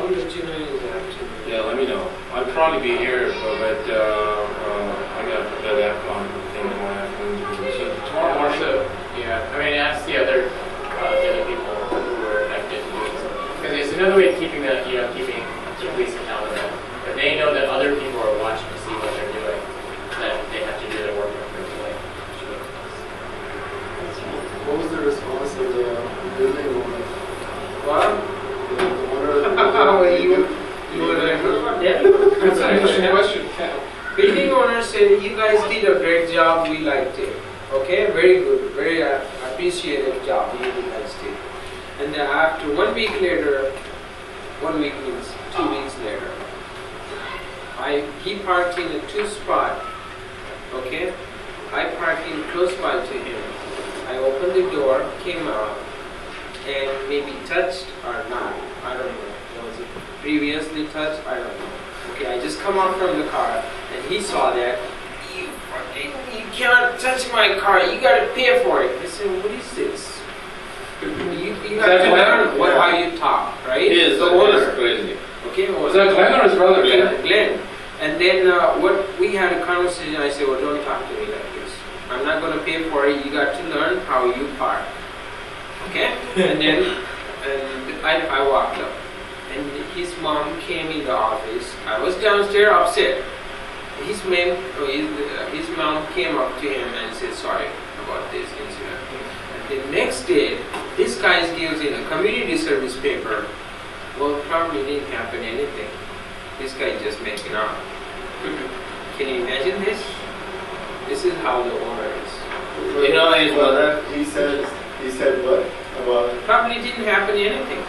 I'll let you know in the afternoon. Yeah, let me know. I'll probably be here, but I got that AFCON thing in my afternoon. So tomorrow morning. Also, yeah, I mean, ask the other people who were affected. Because it's another way of keeping the, keeping the police accountable. But they know that other people are watching to see what they're doing. That they have to do their work in a quick way. What was the response of the building owner? What? Yeah. That's an interesting question. Building owner said, you guys did a great job, we liked it. Okay, very good, very appreciated job you guys did. And then after 1 week later, 1 week means 2 weeks later, he parked in a 2 spot, okay? I parked in close by to him. I opened the door, came out, and maybe touched or not, I don't know. Was it previously touched? I don't know. Okay, I just come out from the car, and he saw that. You cannot touch my car. You got to pay for it. I said, what is this? You got to learn how you talk, right? Yes, the owner is crazy. Okay, was that Glenn or his brother? Glenn. And then what we had a conversation. I said, well, don't talk to me like this. I'm not going to pay for it. You got to learn how you park. Okay? And then I walked up. And his mom came in the office. I was downstairs upset. His mom came up to him and said sorry about this incident. And the next day, this guy gives in a community service paper. Well, probably didn't happen anything. This guy just making up. Can you imagine this? This is how the owner is. You know his mother. He said what about? Probably didn't happen anything.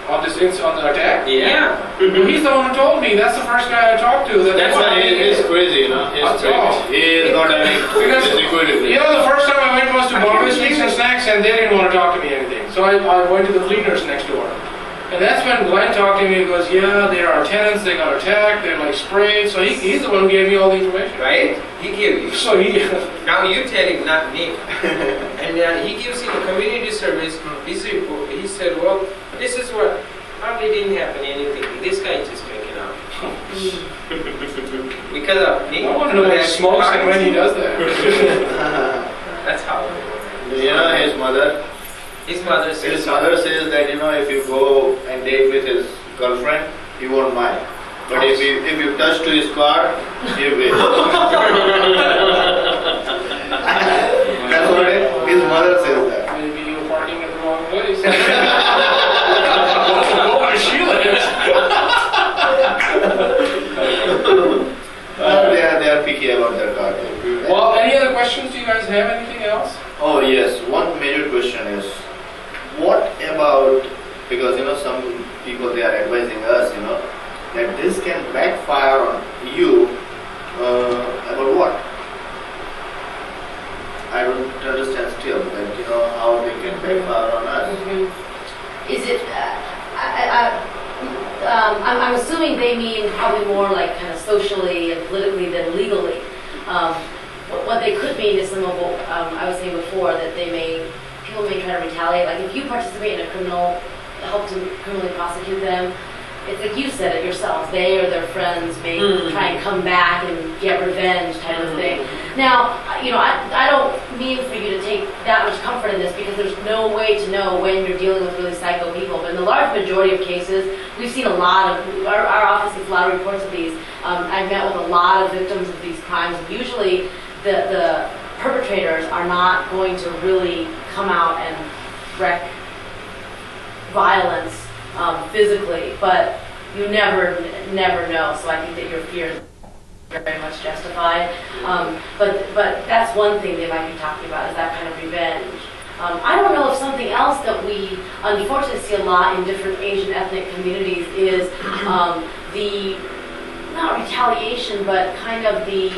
On the attack? Yeah. He's the one who told me. That's the first guy I talked to. That's why he's crazy, you know. He's crazy. He is not having liquidity. You know, the first time I went was to Bobby's Sweets and Snacks, and they didn't want to talk to me anything. So I went to the cleaners next door. And that's when Glenn talked to me and goes, yeah, they're our tenants, they got attacked, they're like sprayed. So he's the one who gave me all the information. Right? He gave you. So now you tell him, not me. And he gives him a community service. He said, well, this is what probably didn't happen anything. This guy just making up. Because of me. I want to know what he smokes and when he does that. That's how. You know his mother? His mother says that, you know, if you go and date with his girlfriend, he won't mind. But if you touch to his car, he will. That's what his mother says that. Maybe you were parking in the wrong place. Oh, where she lives. They are picky about their car. Well, any other questions? Do you guys have anything else? Oh yes, one major question is, what about, because you know some people they are advising us, you know, that this can backfire on you, about what? I don't understand still that, you know, how they can backfire on us. Is it, I'm assuming they mean probably more like kind of socially and politically than legally. What they could mean is some of what I was saying before, that people may try to retaliate. Like if you participate in a criminal, help to criminally prosecute them, it's like you said it yourselves, they or their friends may try and come back and get revenge type of thing. Now, you know, I don't mean for you to take that much comfort in this, because there's no way to know when you're dealing with really psycho people. But in the large majority of cases, we've seen a lot of, our office gets a lot of reports of these. I've met with a lot of victims of these crimes. Usually the perpetrators are not going to really come out and wreak violence physically, but you never know. So I think that your fear is very much justified. But that's one thing they might be talking about, is that kind of revenge. I don't know if something else that we unfortunately see a lot in different Asian ethnic communities is the, not retaliation, but kind of the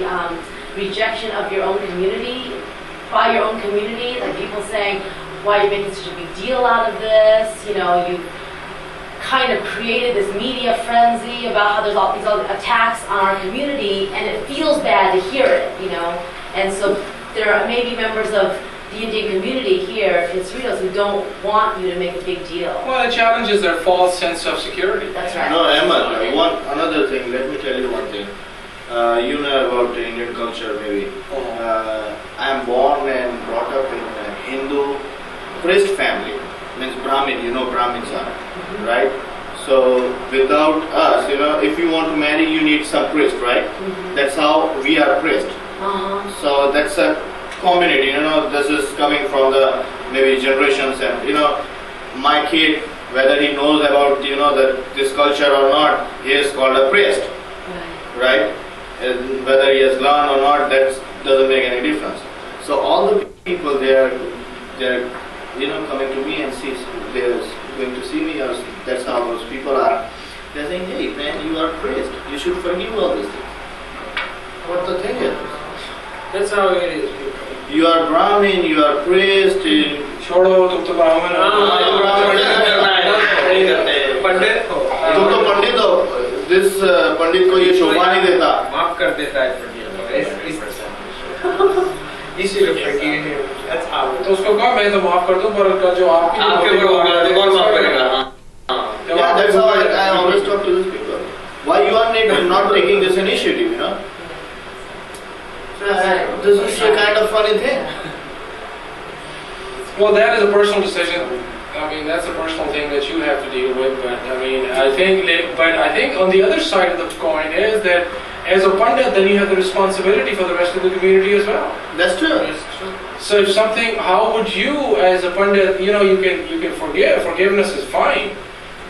rejection of your own community, by your own community, like people saying, why are you making such a big deal out of this? You know, you kind of created this media frenzy about how there's all these other attacks on our community, and it feels bad to hear it, you know. And so there are maybe members of the Indian community here in Cerritos who don't want you to make a big deal. Well, the challenge is their false sense of security. That's right. No, Ahmed, another thing, let me tell you one thing. You know about the Indian culture maybe. I am born and brought up in a Hindu priest family, means Brahmin, you know Brahmins are, right? So without us, if you want to marry, you need some priest, right? That's how we are priest. So that's a community, this is coming from the maybe generations, and my kid, whether he knows about this culture or not, he is called a priest, right? And whether he has learned or not, that doesn't make any difference. So all the people they're coming to me and they're going to see me, or that's how those people are. They're saying, hey man, you are priest, you should forgive all these things. What the thing is? That's how it is. You are Brahmin, you are priest. छोड़ो तुम तो ब्राह्मण पंडित हो, तुम तो पंडित हो. This पंडित को ये शोभा नहीं देता. माफ कर देता है इसीलिए forgive him. That's how. तो उसको कहा मैं तो माफ कर दूं, पर जो आपके ऊपर होगा तो कौन माफ करेगा? Yeah, that's how I always talk to these people. Why you are not taking this initiative, This is a kind of funny thing. Well, that is a personal decision. I mean, that's a personal thing that you have to deal with. But I think on the other side of the coin is that as a pandit, then you have the responsibility for the rest of the community as well. That's true. So if something, how would you, as a pandit, you can forgive. Forgiveness is fine,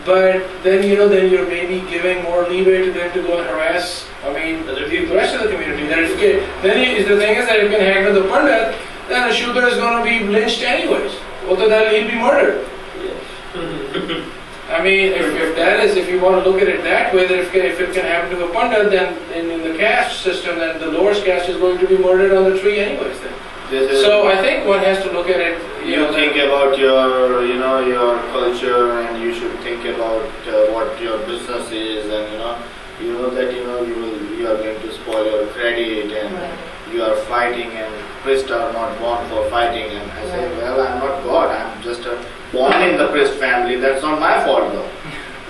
but then then you're maybe giving more leeway to them to go and harass. The rest of the community. The thing is that if you can hang with the pandit, then the shooter is going to be lynched anyways. Although then he'll be murdered. If you want to look at it that way, that if it can happen to a pandit, then in the caste system, then the lowest caste is going to be murdered on the tree anyways. Then. So I think one has to look at it. You think about your, your culture, and you should think about what your business is, and that you are going to spoil your credit, and you are fighting, and priests are not born for fighting. And I say, well, I'm not God. I'm just born in the priest family. That's not my fault, though.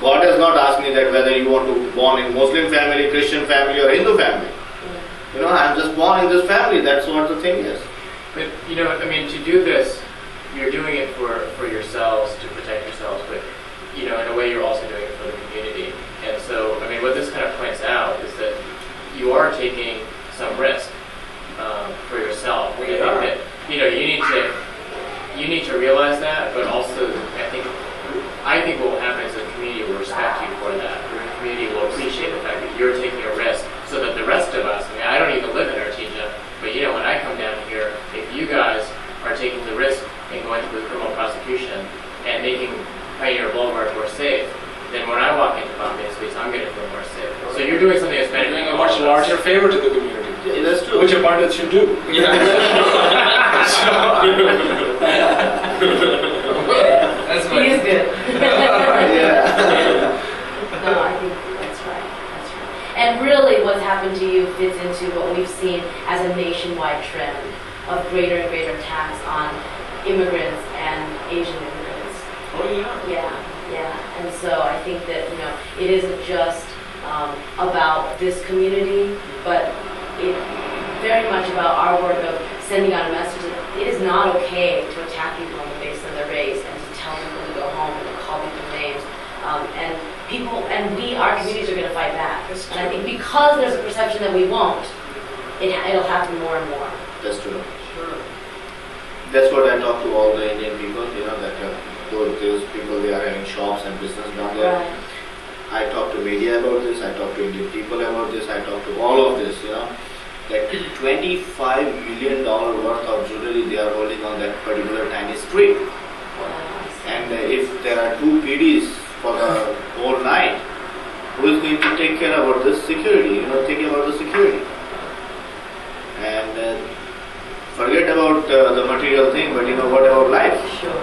God has not asked me that whether you want to born in Muslim family, Christian family, or Hindu family. I'm just born in this family. That's what the thing is. But to do this, you're doing it for yourselves, to protect yourselves, but in a way you're also doing it for the community. And so, what this kind of points out is that you are taking some risk for yourself. I think that you need to realize that, but also I think what will happen is the community will respect you for that. The community will appreciate the fact that you're taking a risk, so that the rest of us, I don't even live in Artesia, but when I come down here, if you guys are taking the risk and going through the criminal prosecution and making Pioneer Boulevard more safe, then when I walk into Bombay Suites, I'm going to feel more safe. So you're doing something that's benefiting a much larger favor to the community. Yeah, that's true. Which a pandit should do. That's He is good. No, I think that's right. That's right. And really what's happened to you fits into what we've seen as a nationwide trend of greater and greater tax on immigrants and Asian immigrants. Oh yeah. Yeah. And so I think that, it isn't just about this community, but it very much about our work of sending out a message that it is not okay to attack people on the basis of their race and to tell people to go home and to call people names. Our communities are going to fight back. And I think because there's a perception that we won't, it'll happen more and more. That's true. Sure. That's what I talk to all the Indian people, that those people, they are having shops and business down there. Right. I talk to media about this, I talk to Indian people about this, I talk to all of this, Like $25 million worth of jewelry they are holding on that particular tiny street. And if there are 2 PDs for the whole night, who is going to take care about this security? Think about the security. And forget about the material thing, but what about life? Sure.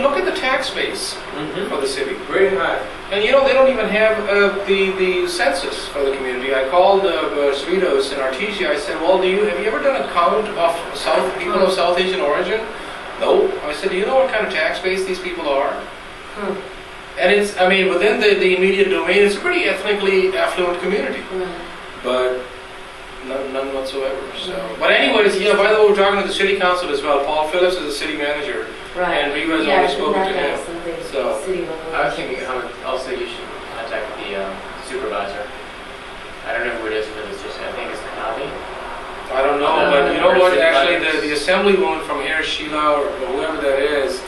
Look at the tax base for the city. Very high. And you know, they don't even have the census for the community. I called Sritos in Artesia. I said, well, have you ever done a count of people of South Asian origin? No. I said, do you know what kind of tax base these people are? And it's, I mean, within the immediate domain, it's a pretty ethnically affluent community. But none whatsoever. So, but anyways, yeah, by the way, we're talking to the city council as well. Paul Phillips is the city manager. Right. And Reva has already spoken to him. So, I was thinking also you should contact the supervisor. I don't know who it is, but it's just, I think it's Kanavi. I don't know, but you know what, actually the assemblywoman from here, Sheila, or whoever that is,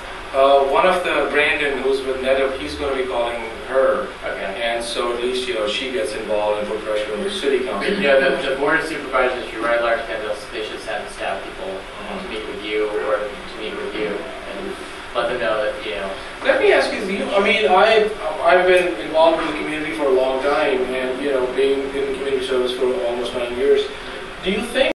one of the Brandon who's with NetUp, he's going to be calling her. Okay. And so at least, you know, she gets involved and put pressure on the city council. Yeah, the board of supervisors, you write large candidates, they should send staff people to meet with you or to meet with you and let them know that, you know. Let me ask you, I mean, I've been involved with the community for a long time and, you know, being in community service for almost 9 years. Do you think